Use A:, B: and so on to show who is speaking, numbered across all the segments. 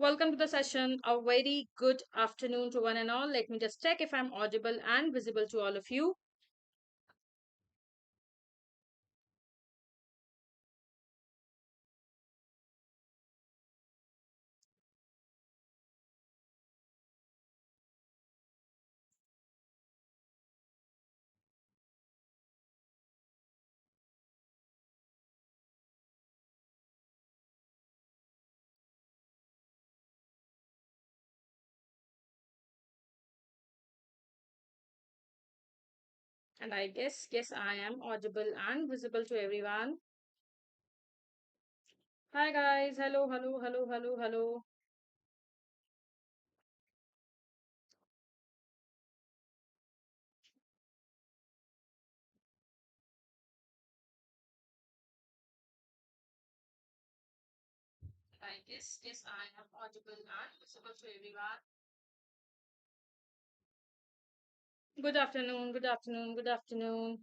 A: Welcome to the session. A very good afternoon to one and all. Let me just check if I'm audible and visible to all of you. And I guess, yes, I am audible and visible to everyone. Hi guys. Hello, hello, hello, hello, hello. I guess, yes, I am audible and visible to everyone. Good afternoon, good afternoon, good afternoon.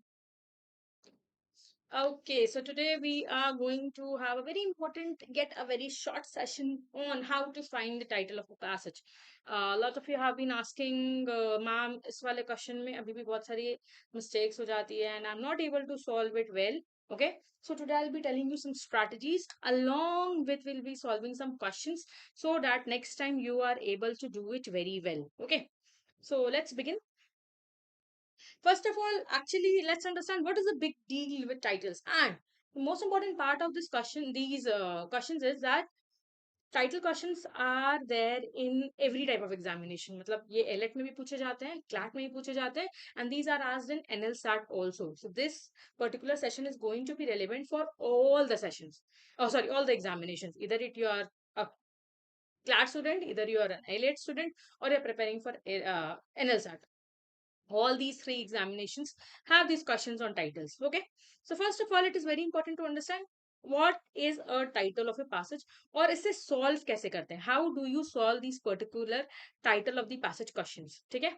A: Okay, so today we are going to have a very important, get a very short session on how to find the title of a passage. A lot of you have been asking, ma'am, इस वाले question में अभी भी बहुत सारी mistakes हो जाती है and I'm not able to solve it well. Okay, so today I'll be telling you some strategies along with we'll be solving some questions so that next time you are able to do it very well. Okay, so let's begin. First of all, actually, let's understand what is the big deal with titles. And the most important part of this question, these questions is that title questions are there in every type of examination. मतलब ये AILET में भी पूछे जाते हैं, CLAT में भी पूछे जाते हैं, and these are asked in NLSAT also. So this particular session is going to be relevant for all the sessions. Oh, sorry, all the examinations. Either you are a CLAT student, either you are an AILET student, or you're preparing for NLSAT. All these three examinations have these questions on titles. Okay, so first of all, it is very important to understand what is a title of a passage or इसे solve कैसे करते हैं. How do you solve these particular title of the passage questions? ठीक है.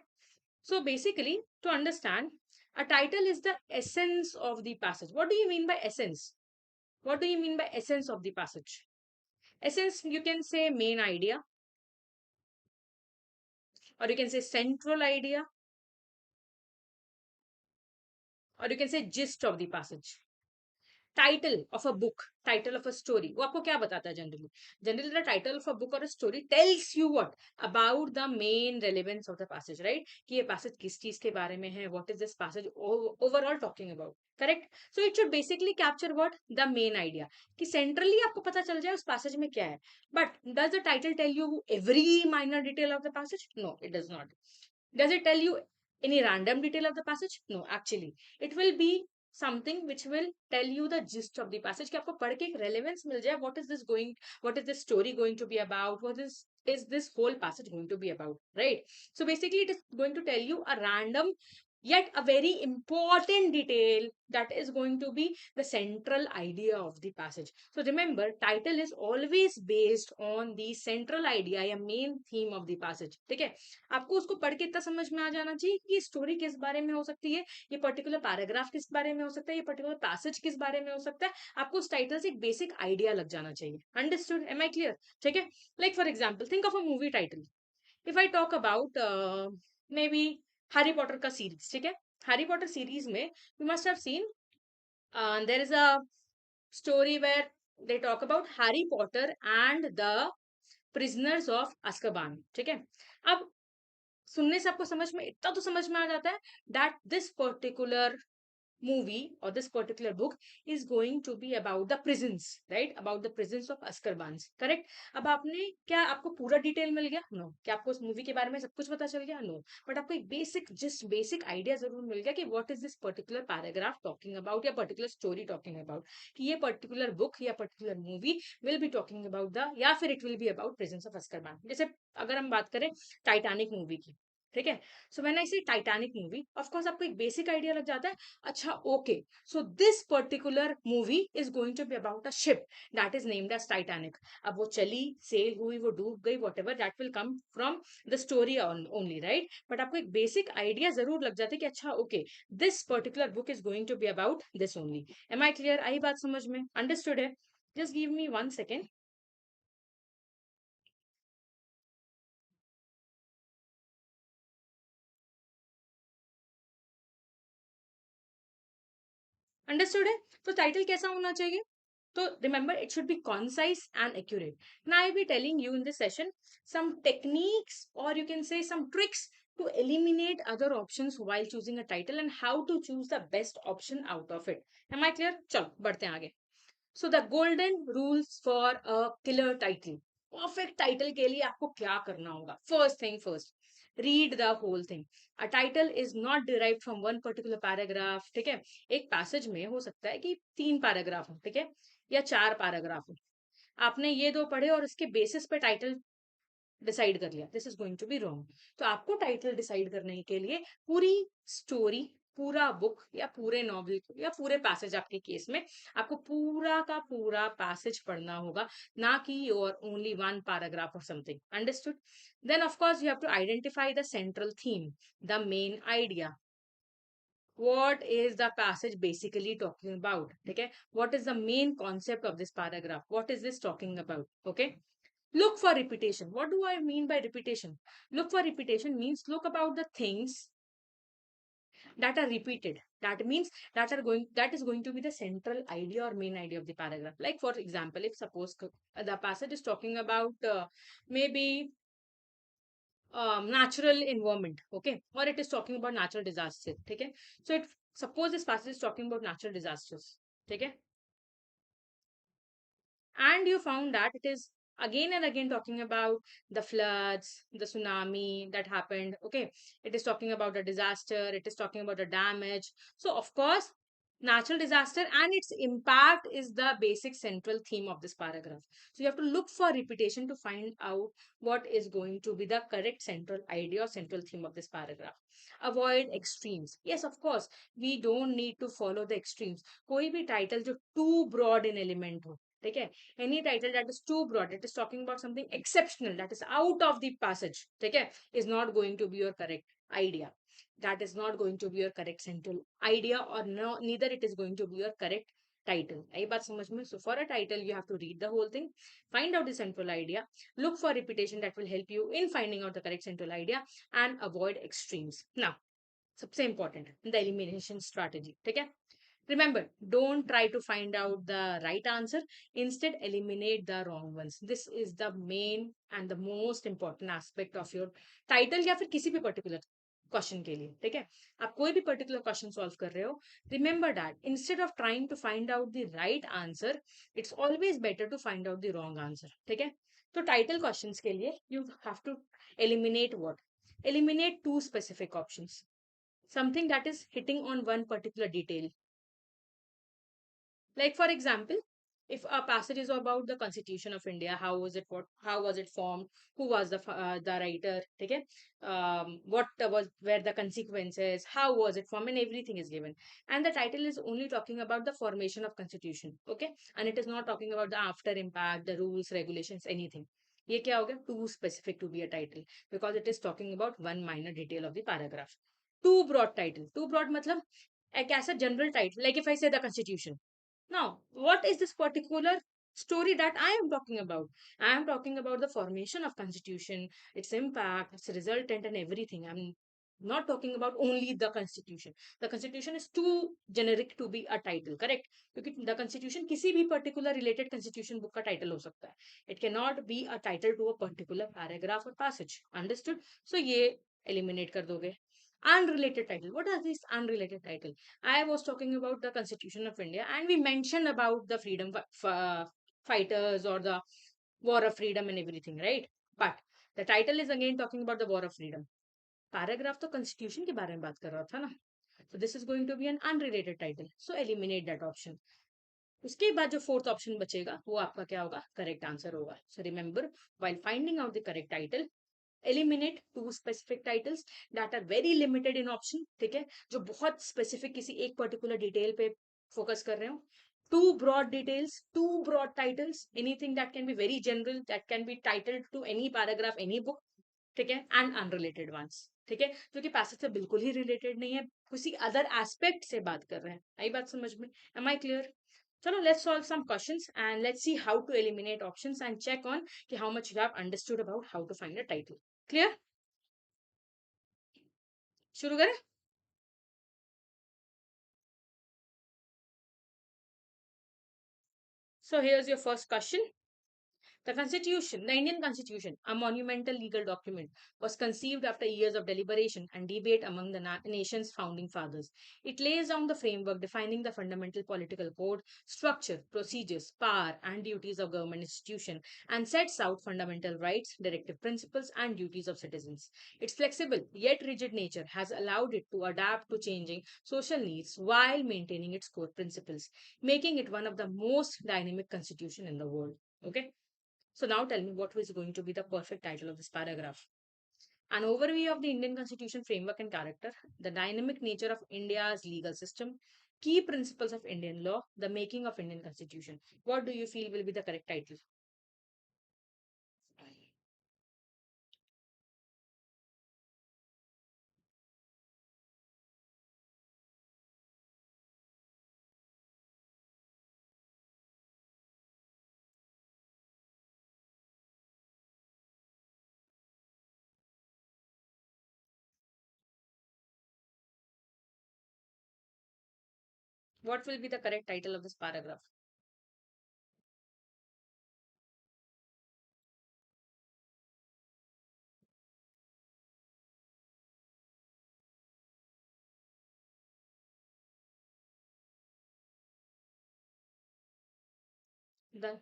A: So basically, to understand, a title is the essence of the passage. What do you mean by essence? What do you mean by essence of the passage? Essence, you can say main idea, or you can say central idea, or you can say gist of the passage. Title of a book, title of a story, वो आपको क्या बताता है generally? Generally the title of a book और a story tells you what about the main relevance of the passage, right? कि ये passage किस चीज के बारे में है, what is this passage overall talking about, correct? So it should basically capture what the main idea, कि centrally आपको पता चल जाए उस पैसेज में क्या है. But does the title tell you every minor detail of the passage? No, it does not. Does it tell you any random detail of the passage? No, actually, it will be something which will tell you the gist of the passage, कि आपको पढ़ के एक relevance मिल जाए. What is this story going to be about? What is this whole passage going to be about? Right. So basically, it is going to tell you a random yet a very important detail that is going to be the central idea of the passage. So remember, title is always based on the central idea या main theme of the passage. ठीक है, आपको उसको पढ़ के इतना समझ में आ जाना चाहिए कि ये स्टोरी किस बारे में हो सकती है, ये पर्टिकुलर पैराग्राफ किस बारे में हो सकता है, ये पर्टिकुलर पैसेज किस बारे में हो सकता है. आपको उस टाइटल से एक बेसिक आइडिया लग जाना चाहिए. अंडरस्टूड? Am I clear? ठीक है. Like for example, think of a movie title. If I talk about maybe Harry Potter का सीरीज, ठीक है. हैरी पॉटर सीरीज में you must have seen there is a story where they talk about Harry Potter and the prisoners of Azkaban. ठीक है. अब सुनने से आपको समझ में इतना तो समझ में आ जाता है that this particular movie or this particular book is going to be about the prisons, right? About the prisons of Azkaban, correct? अब आपने क्या, आपको पूरा डिटेल मिल गया? नो. क्या आपको उस मूवी के बारे में सब कुछ पता चल गया? नो. बट आपको एक बेसिक, जस्ट बेसिक आइडिया जरूर मिल गया कि what is this particular paragraph talking about या पर्टिकुलर स्टोरी टॉकिंग अबाउट, कि ये पर्टिकुलर बुक या particular movie will be talking about the, या फिर it will be about prisons of Azkaban. जैसे अगर हम बात करें टाइटैनिक मूवी की, ठीक है. सो व्हेन आई से टाइटैनिक मूवी, ऑफ कोर्स आपको एक बेसिक आइडिया लग जाता है. अच्छा, okay, so this particular movie is going to be about a ship that is named as Titanic. अब वो चली, सेल हुई, वो डूब गई, whatever, that will come from the story only, right? But आपको एक बेसिक आइडिया जरूर लग जाता है कि अच्छा, okay, this particular book is going to be about this only. Am I clear? आई बात समझ में? अंडरस्टूड है? Just give me 1 second. Understood है? तो टाइटल कैसा होना चाहिए? तो remember, it should be concise and accurate. Now I'll be telling you in this session some techniques, or you can say some tricks, to eliminate other options while choosing a title, and how to choose the best option out of it. Am I clear? चलो बढ़ते हैं आगे. So the golden rules for a killer title. Perfect title के लिए आपको क्या करना होगा? First thing first, read the whole thing. A title is not derived from one particular paragraph. ठीक है? एक passage में हो सकता है कि 3 पैराग्राफ हो, ठीक है, या 4 पैराग्राफ हो. आपने ये 2 पढ़े और उसके बेसिस पे टाइटल डिसाइड कर लिया. This is going to be wrong. तो आपको टाइटल डिसाइड करने के लिए पूरी स्टोरी, पूरा बुक या पूरे नॉवल या पूरे पैसेज, आपके केस में आपको पूरा का पूरा पैसेज पढ़ना होगा, ना कि your only one paragraph or something. Understood? Then of course you have to identify the central theme, the main idea. What is the passage basically talking about? Okay, what is the main concept of this paragraph? What is this talking about? Okay, look for repetition. What do I mean by repetition? Look for repetition means look about the things that are repeated. That means that is going to be the central idea or main idea of the paragraph. Like for example, if suppose the passage is talking about maybe natural environment, okay, or it is talking about natural disasters, okay. So it suppose this passage is talking about natural disasters, okay, and you found that it is again and again talking about the floods, the tsunami that happened, okay, it is talking about the disaster, it is talking about the damage. So of course, natural disaster and its impact is the basic central theme of this paragraph. So you have to look for repetition to find out what is going to be the correct central idea or central theme of this paragraph. Avoid extremes. Yes, of course, we don't need to follow the extremes. कोई भी title जो too broad in element हो, ठीक है, any title that is too broad, it is talking about something exceptional that is out of the passage, okay, is not going to be your correct idea. That is not going to be your correct central idea, or no, neither it is going to be your correct title. आई बात समझ में? So for a title you have to read the whole thing, find out the central idea, look for repetition that will help you in finding out the correct central idea, and avoid extremes. Now सबसे important, the elimination strategy, ठीक है. Remember, don't try to find out the right answer. Instead, eliminate the wrong ones. This is the main and the most important aspect of your title या फिर किसी भी particular question के लिए, ठीक है. आप कोई भी पर्टिकुलर क्वेश्चन सॉल्व कर रहे हो, remember that instead of trying to find out the right answer, it's always better to find out the wrong answer, ठीक है. तो टाइटल क्वेश्चंस के लिए you have to eliminate what? Eliminate two specific options, something that is hitting on one particular detail. Like for example, if a passage is about the Constitution of India, how was it formed, who was the writer, okay, what was where the consequences, how was it formed, and everything is given. And the title is only talking about the formation of Constitution, okay, and it is not talking about the after impact, the rules, regulations, anything. ये क्या हो गया? Too specific to be a title because it is talking about one minor detail of the paragraph. Too broad title. Too broad मतलब एक ऐसा general title. Like if I say the Constitution, now, what is this particular story that I am talking about? I am talking about the formation of constitution, its impact, its resultant, and everything. I'm not talking about only the constitution. The constitution is too generic to be a title, correct? क्योंकि the constitution किसी भी particular related constitution book का title हो सकता है. It cannot be a title to a particular paragraph or passage. Understood? So ये eliminate कर दोगे. Unrelated title. What is this unrelated title? I was talking about the Constitution of India, and we mentioned about the freedom fighters or the war of freedom and everything, right? But the title is again talking about the war of freedom. Paragraph तो Constitution के बारे में बात कर रहा था ना. So this is going to be an unrelated title. So eliminate that option. उसके बाद जो फोर्थ ऑप्शन बचेगा वो आपका क्या होगा? करेक्ट आंसर होगा. So remember, while finding out the correct title, eliminate two specific titles that are very limited in option, ठीक है, जो बहुत specific किसी एक particular detail पे focus कर रहे हो. Too broad details, too broad titles, anything that can be very general, that can be titled to any paragraph, any book, ठीक है, and unrelated ones, ठीक है, जो कि पैसेज से बिल्कुल ही रिलेटेड नहीं है, किसी अदर एस्पेक्ट से बात कर रहे हैं. आई बात समझ में? Am I clear? चलो let's solve some questions and let's see how to eliminate options and check on कि how much you have understood about how to find a title. Clear? शुरू करें? So here's your first question. The Constitution, the Indian Constitution, a monumental legal document, was conceived after years of deliberation and debate among the nation's founding fathers. It lays down the framework defining the fundamental political code, structure, procedures, power, and duties of government institutions, and sets out fundamental rights, directive principles, and duties of citizens. Its flexible yet rigid nature has allowed it to adapt to changing social needs while maintaining its core principles, making it one of the most dynamic constitutions in the world. Okay. So now tell me what is going to be the perfect title of this paragraph. An overview of the Indian Constitution framework and character, the dynamic nature of India's legal system, key principles of Indian law, the making of Indian Constitution. What do you feel will be the correct title? What will be the correct title of this paragraph? The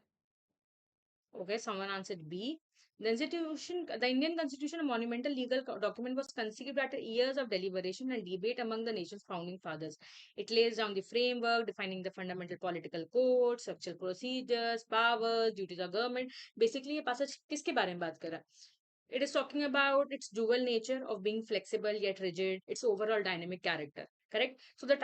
A: Okay, someone answered B. The Indian Constitution, a monumental legal document, was conceived after years of deliberation and debate among the nation's founding fathers. It lays down the framework, defining the fundamental political code, structural procedures, powers, duties of government. Basically, ये passage किसके बारे में बात कर रहा है? It is talking about its dual nature of being flexible yet rigid, its overall dynamic character. Correct? So the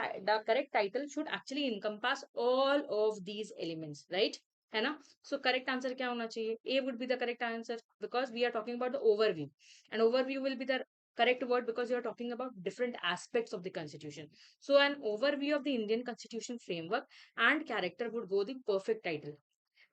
A: correct title should actually encompass all of these elements, right? है ना? So correct answer क्या होना चाहिए? A would be the correct answer because we are talking about the overview. And overview will be the correct word because you are talking about different aspects of the constitution. So an overview of the Indian constitution framework and character would go the perfect title.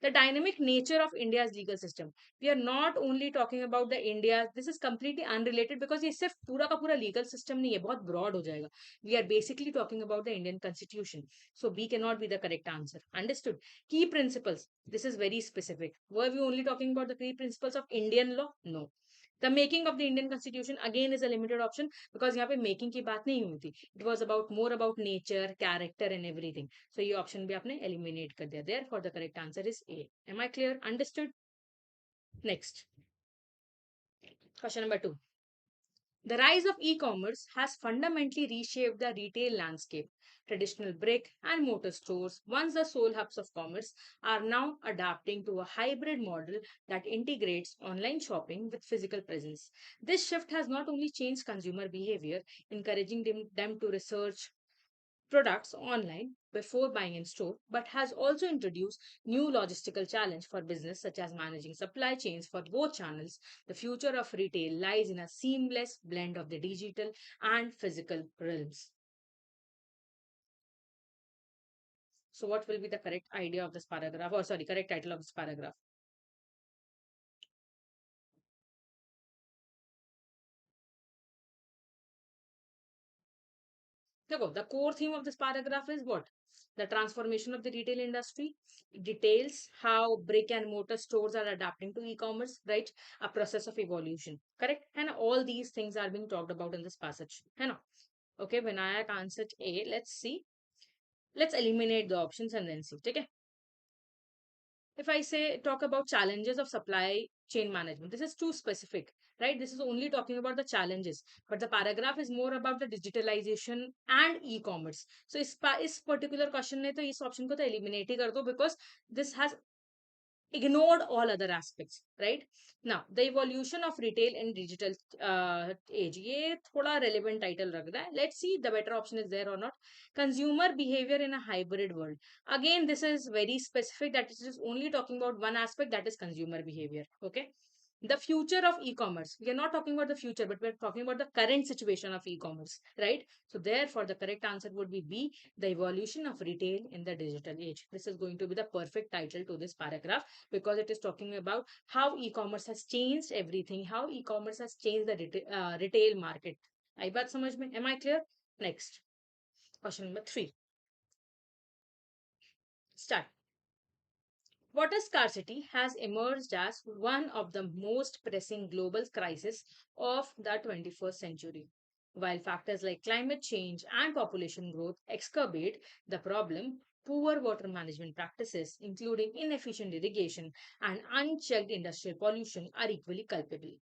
A: The dynamic nature of India's legal system. We are not only talking about the India. This is completely unrelated because ये सिर्फ पूरा का पूरा legal system नहीं है, बहुत broad हो जाएगा. We are basically talking about the Indian Constitution. So B cannot be the correct answer. Understood? Key principles. This is very specific. Were we only talking about the key principles of Indian law? No. The making of the Indian Constitution again is a limited option because यहाँ पे making की बात नहीं हुई थी. It was about more about nature, character, and everything. So ये option भी आपने eliminate कर दिया. Therefore, the correct answer is A. Am I clear? Understood? Next, question number 2. The rise of e-commerce has fundamentally reshaped the retail landscape. Traditional brick and mortar stores, once the sole hubs of commerce, are now adapting to a hybrid model that integrates online shopping with physical presence. This shift has not only changed consumer behavior, encouraging them to research products online before buying in store, but has also introduced new logistical challenge for business such as managing supply chains for both channels. The future of retail lies in a seamless blend of the digital and physical realms. So what will be the correct idea of this paragraph, or sorry, correct title of this paragraph? The core theme of this paragraph is what? The transformation of the retail industry. It details how brick and mortar stores are adapting to e-commerce, right? A process of evolution. Correct? And all these things are being talked about in this passage. है ना? Okay, Vinayak answered A. Let's see. Let's eliminate the options and then see. Okay. If I say talk about challenges of supply chain management, this is too specific, right? This is only talking about the challenges, but the paragraph is more about the digitalization and e-commerce. So इस particular question ने तो इस option को तो eliminate ही कर दो because this has ignored all other aspects, right? Now, the evolution of retail in digital age. ये थोड़ा relevant title रख रहा है. Let's see the better option is there or not. Consumer behavior in a hybrid world. Again, this is very specific that it is only talking about one aspect, that is consumer behavior. Okay. The future of e-commerce. We are not talking about the future, but we're talking about the current situation of e-commerce, right? So therefore, the correct answer would be B, the evolution of retail in the digital age. This is going to be the perfect title to this paragraph because it is talking about how e-commerce has changed everything, how e-commerce has changed the retail market. आई बात समझ में? Am I clear? Next, question number 3. Start. Water scarcity has emerged as one of the most pressing global crises of the 21st century. While factors like climate change and population growth exacerbate the problem, poor water management practices, including inefficient irrigation and unchecked industrial pollution, are equally culpable.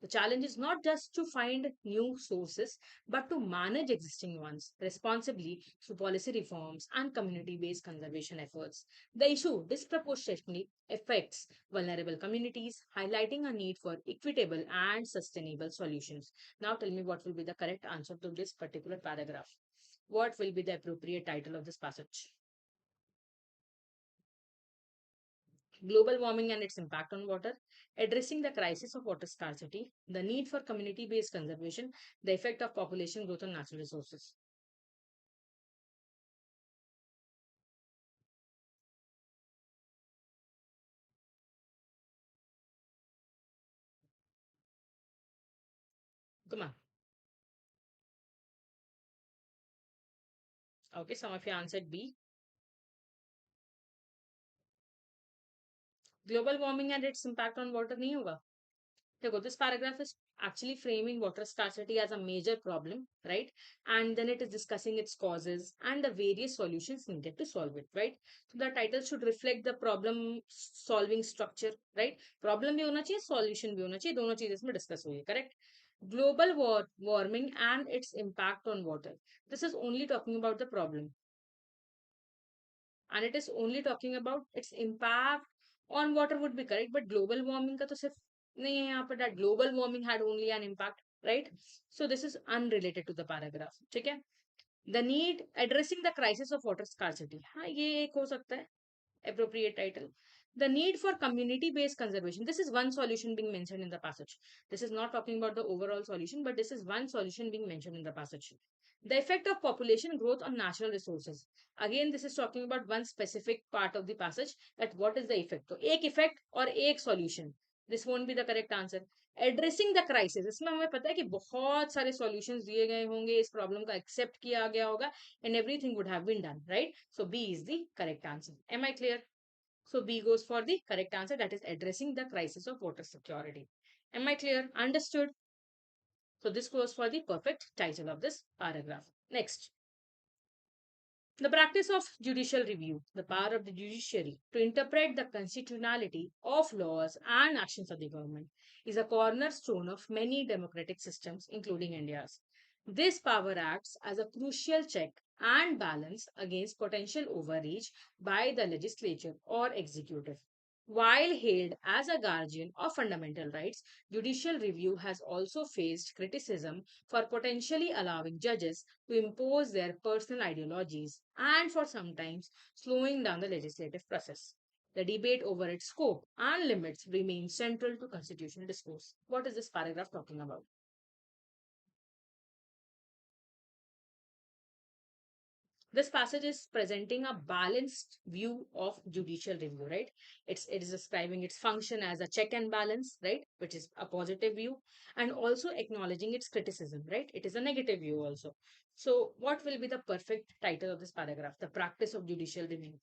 A: The challenge is not just to find new sources, but to manage existing ones responsibly through policy reforms and community based conservation efforts. The issue disproportionately affects vulnerable communities, highlighting a need for equitable and sustainable solutions. Now, tell me what will be the correct answer to this particular paragraph. What will be the appropriate title of this passage? Global warming and its impact on water, addressing the crisis of water scarcity, the need for community based conservation, the effect of population growth on natural resources. Come on. Okay, some of you answered B. Global warming and its impact on water नहीं होगा. देखो, this paragraph is actually framing water scarcity as a major problem, right? And then it is discussing its causes and the various solutions needed to solve it, right? So the title should reflect the problem solving structure, right? Problem भी होना चाहिए, solution भी होना चाहिए, दोनों चीजें इसमें discuss हुई है, correct? Global warming and its impact on water. This is only talking about the problem, and it is only talking about its impact on water would be correct, but global warming का तो सिर्फ नहीं है यहाँ पर, that global warming had only an impact, right? So this is unrelated to the paragraph. ठीक है? The need addressing the crisis of water scarcity, हाँ ये एक हो सकता है appropriate title. The need for community based conservation. This is one solution being mentioned in the passage. This is not talking about the overall solution, but this is one solution being mentioned in the passage. The effect of population growth on natural resources. Again, this is talking about one specific part of the passage, that what is the effect. So, एक effect और एक solution. This won't be the correct answer. Addressing the crisis. इसमें हमें पता है कि बहुत सारे solutions दिए गए होंगे, इस problem का accept किया गया होगा, and everything would have been done, right? So B is the correct answer. Am I clear? So B goes for the correct answer, that is addressing the crisis of water security. Am I clear? Understood? So this goes for the perfect title of this paragraph. Next. The practice of judicial review, the power of the judiciary to interpret the constitutionality of laws and actions of the government, is a cornerstone of many democratic systems, including India's. This power acts as a crucial check and balance against potential overreach by the legislature or executive. While hailed as a guardian of fundamental rights, judicial review has also faced criticism for potentially allowing judges to impose their personal ideologies and for sometimes slowing down the legislative process. The debate over its scope and limits remains central to constitutional discourse. What is this paragraph talking about? This passage is presenting a balanced view of judicial review, right? It is describing its function as a check and balance, right, which is a positive view, and also acknowledging its criticism, right? It is a negative view also. So what will be the perfect title of this paragraph? The practice of judicial review.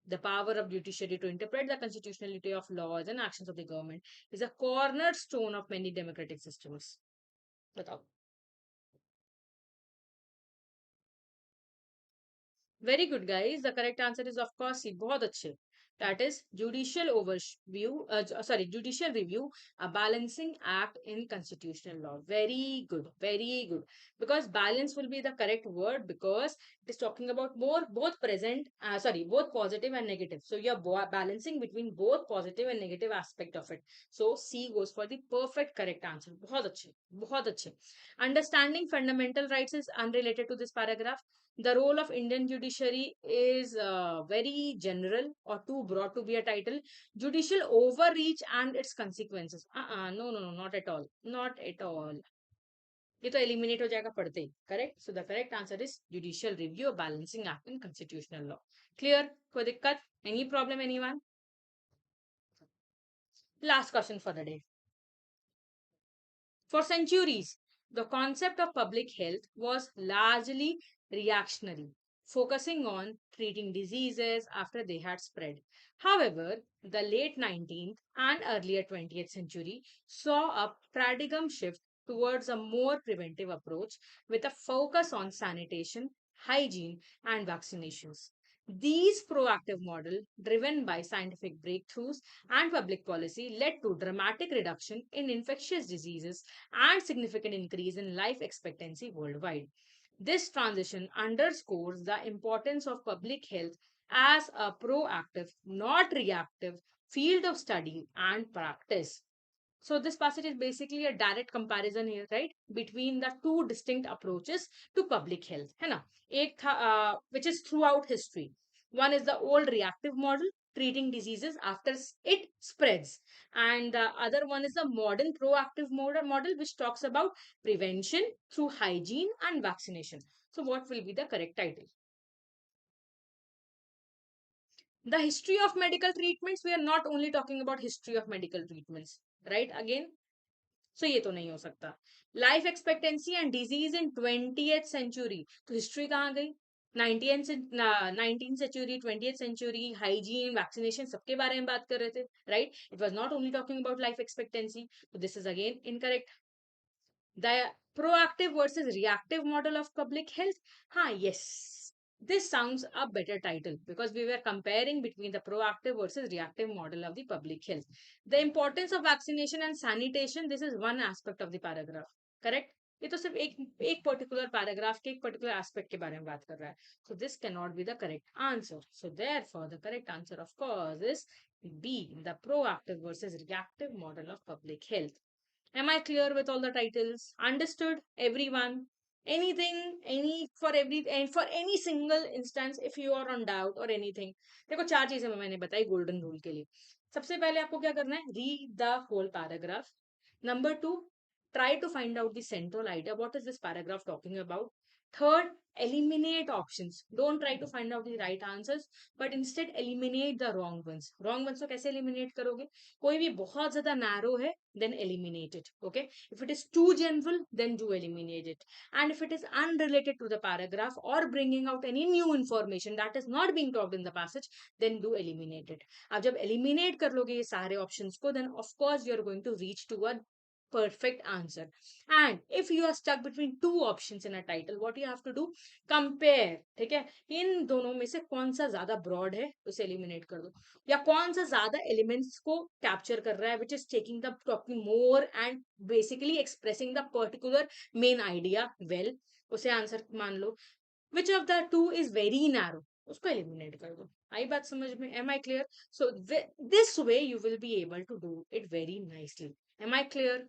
A: The power of judiciary to interpret the constitutionality of laws and actions of the government is a cornerstone of many democratic systems. बताओ. Very good, guys. The correct answer is, of course, C. बहुत अच्छे. That is judicial overview. Judicial review, a balancing act in constitutional law. Very good, very good. Because balance will be the correct word, because it is talking about both present. Both positive and negative. So you are balancing between both positive and negative aspect of it. So C goes for the perfect correct answer. बहुत अच्छे, बहुत अच्छे. Understanding fundamental rights is unrelated to this paragraph. The role of Indian judiciary is very general or too broad to be a title. Judicial overreach and its consequences. No, no, no, not at all. Not at all. ये तो eliminate हो जाएगा पढ़ते ही. Correct? So the correct answer is judicial review, a balancing act in constitutional law. Clear? कोई दिक्कत? Any problem, anyone? Last question for the day. For centuries, the concept of public health was largely reactionary, focusing on treating diseases after they had spread. However, the late 19th and earlier 20th century saw a paradigm shift towards a more preventive approach with a focus on sanitation, hygiene, and vaccinations. These proactive model, driven by scientific breakthroughs and public policy, led to dramatic reduction in infectious diseases and significant increase in life expectancy worldwide. This transition underscores the importance of public health as a proactive, not reactive field of study and practice. So this passage is basically a direct comparison here, right, between the two distinct approaches to public health, है ना? एक था which is throughout history. One is the old reactive model, treating diseases after it spreads, and the other one is the modern proactive model which talks about prevention through hygiene and vaccination. So what will be the correct title? The history of medical treatments. We are not only talking about history of medical treatments, right? Again, सो ये तो नहीं हो सकता. Life expectancy and disease in 20th century. तो history कहाँ गई? 19th century, 20th century, hygiene, vaccination, सबके बारे में बात कर रहे थे, right? It was not only talking about life expectancy. तो this is again incorrect. The proactive versus reactive model of public health. Yes. This sounds a better title because we were comparing between the proactive versus reactive model of the public health. The importance of vaccination and sanitation, this is one aspect of the paragraph. Correct? ये तो सिर्फ एक particular paragraph के एक particular aspect के बारे में बात कर रहा है. So this cannot be the correct answer. So therefore the correct answer of course is B, the proactive versus reactive model of public health. Am I clear with all the titles? Understood, everyone? Anything, any for every and for any single instance, if you are on doubt or anything. देखो चार चीजें मैंने बताई golden rule के लिए. सबसे पहले आपको क्या करना है? Read the whole paragraph. Number two, try to find out the central idea. What is this paragraph talking about? Third, eliminate options. Don't try to find out the right answers, but instead eliminate the wrong ones. Wrong ones को कैसे eliminate करोगे? कोई भी बहुत ज्यादा narrow है, then eliminate it. Okay? If it is too general, then do eliminate it. And if it is unrelated to the paragraph or bringing out any new information that is not being talked in the passage, then do eliminate it. अब जब eliminate कर लोगे ये सारे options को, then of course you are going to reach to a perfect answer. And if you are stuck between two options in a title, what you have to do? Compare. ठीक है, इन दोनों में से कौन सा ज्यादा ब्रॉड है उसे एलिमिनेट कर दो, या कौन सा ज्यादा एलिमेंट्स को कैप्चर कर रहा है, which is taking the talking more and basically expressing the particular main idea well, उसे आंसर मान लो. Which of the two is very narrow, उसको एलिमिनेट कर दो. आई बात समझ में? Am I clear? So this way you will be able to do it very nicely. Am I clear?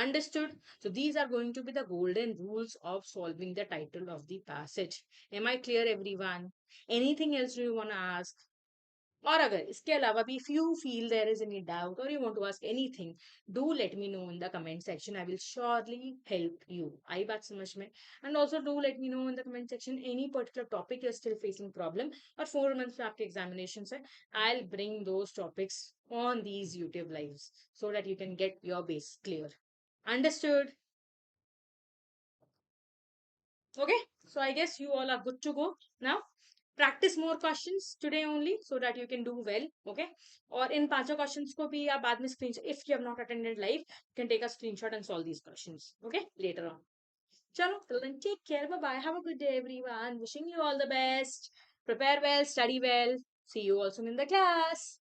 A: Understood? So these are going to be the golden rules of solving the title of the passage. Am I clear, everyone? Anything else you want to ask? और अगर इसके अलावा भी if you feel there is any doubt or you want to ask anything, do let me know in the comment section. I will surely help you. आई बात समझ में? And also do let me know in the comment section any particular topic you're still facing problem. और 4 months में आपके examinations है. I'll bring those topics on these YouTube lives so that you can get your base clear. Understood? Okay, so I guess you all are good to go now. Practice more questions today only so that you can do well. Okay, और इन पांचों questions को भी आप बाद में screenshot, if you have not attended live, you can take a screenshot and solve these questions. Okay, later on. Chalo, till then take care. Bye bye. Have a good day, everyone. Wishing you all the best. Prepare well, study well. See you all soon in the class.